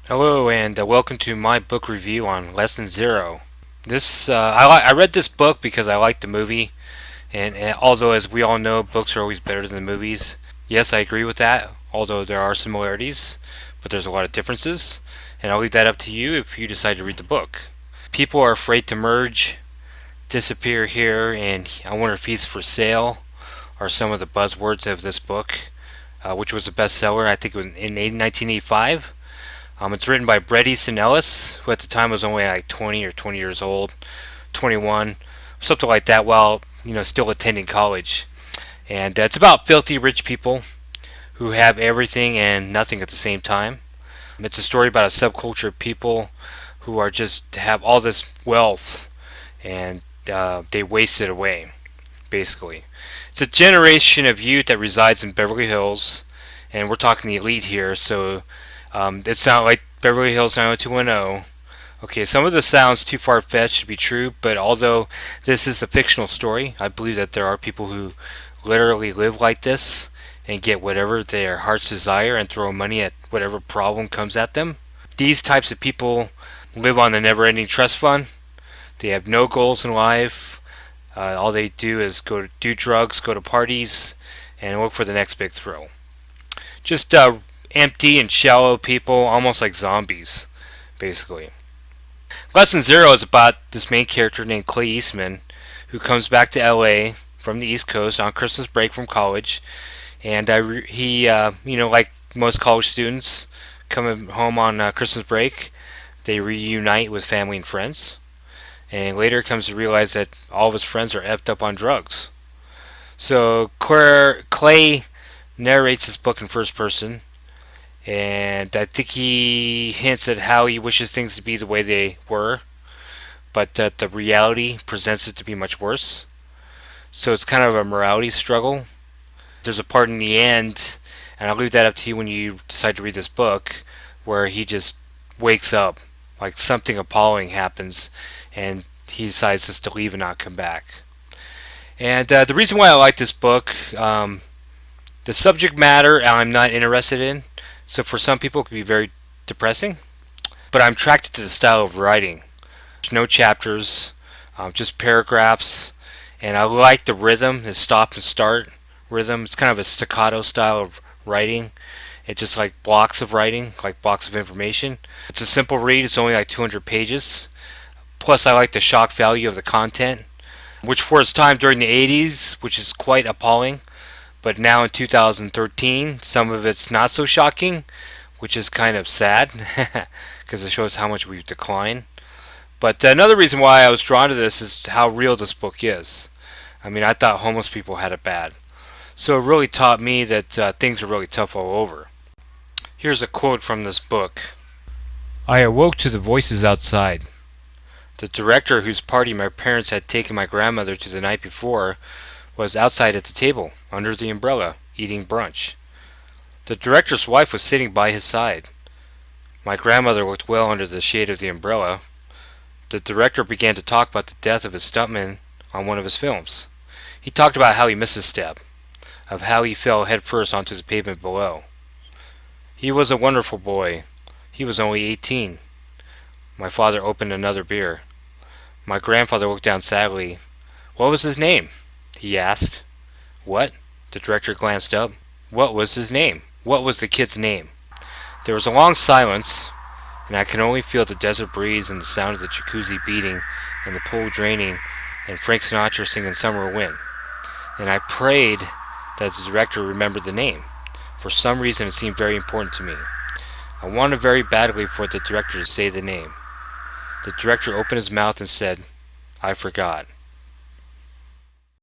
Hello and welcome to my book review on Lesson Zero. I read this book because I liked the movie, and although as we all know, books are always better than the movies. Yes, I agree with that. Although there are similarities, but there's a lot of differences, and I'll leave that up to you if you decide to read the book. People are afraid to merge, disappear here, and I wonder if he's for sale are some of the buzzwords of this book, which was a bestseller. I think it was in 1985. It's written by Bret Easton Ellis, who at the time was only like 20 or 20 years old, 21, something like that, while still attending college. And it's about filthy rich people who have everything and nothing at the same time. It's a story about a subculture of people who are just have all this wealth and they waste it away, basically. It's a generation of youth that resides in Beverly Hills, and we're talking the elite here, so it's not like Beverly Hills 90210. Okay, some of this sounds too far-fetched to be true, but although this is a fictional story, I believe that there are people who literally live like this and get whatever their hearts desire and throw money at whatever problem comes at them. These types of people live on the never-ending trust fund. They have no goals in life. All they do is do drugs, go to parties, and look for the next big thrill. Just empty and shallow people, almost like zombies, basically. Lesson Zero is about this main character named Clay Eastman, who comes back to LA from the East Coast on Christmas break from college, and he, like most college students, coming home on Christmas break, they reunite with family and friends, and later comes to realize that all of his friends are effed up on drugs. So Clay narrates this book in first person, and I think he hints at how he wishes things to be the way they were, but that the reality presents it to be much worse. So it's kind of a morality struggle. There's a part in the end, and I'll leave that up to you when you decide to read this book, where he just wakes up, like something appalling happens, and he decides just to leave and not come back. And the reason why I like this book, the subject matter I'm not interested in. So for some people, it can be very depressing. But I'm attracted to the style of writing. There's no chapters, just paragraphs. And I like the rhythm, the stop and start rhythm. It's kind of a staccato style of writing. It's just like blocks of writing, like blocks of information. It's a simple read. It's only like 200 pages. Plus, I like the shock value of the content, which for its time during the 80s, which is quite appalling. But now in 2013, some of it's not so shocking, which is kind of sad because it shows how much we've declined. But another reason why I was drawn to this is how real this book is. I mean, I thought homeless people had it bad. So it really taught me that things are really tough all over. Here's a quote from this book. I awoke to the voices outside. The director whose party my parents had taken my grandmother to the night before was outside at the table, under the umbrella, eating brunch. The director's wife was sitting by his side. My grandmother looked well under the shade of the umbrella. The director began to talk about the death of his stuntman on one of his films. He talked about how he missed a step, of how he fell headfirst onto the pavement below. He was a wonderful boy. He was only 18. My father opened another beer. My grandfather looked down sadly. What was his name? He asked. What? The director glanced up. What was his name? What was the kid's name? There was a long silence, and I could only feel the desert breeze and the sound of the jacuzzi beating and the pool draining and Frank Sinatra singing Summer Wind. And I prayed that the director remembered the name. For some reason it seemed very important to me. I wanted very badly for the director to say the name. The director opened his mouth and said, I forgot.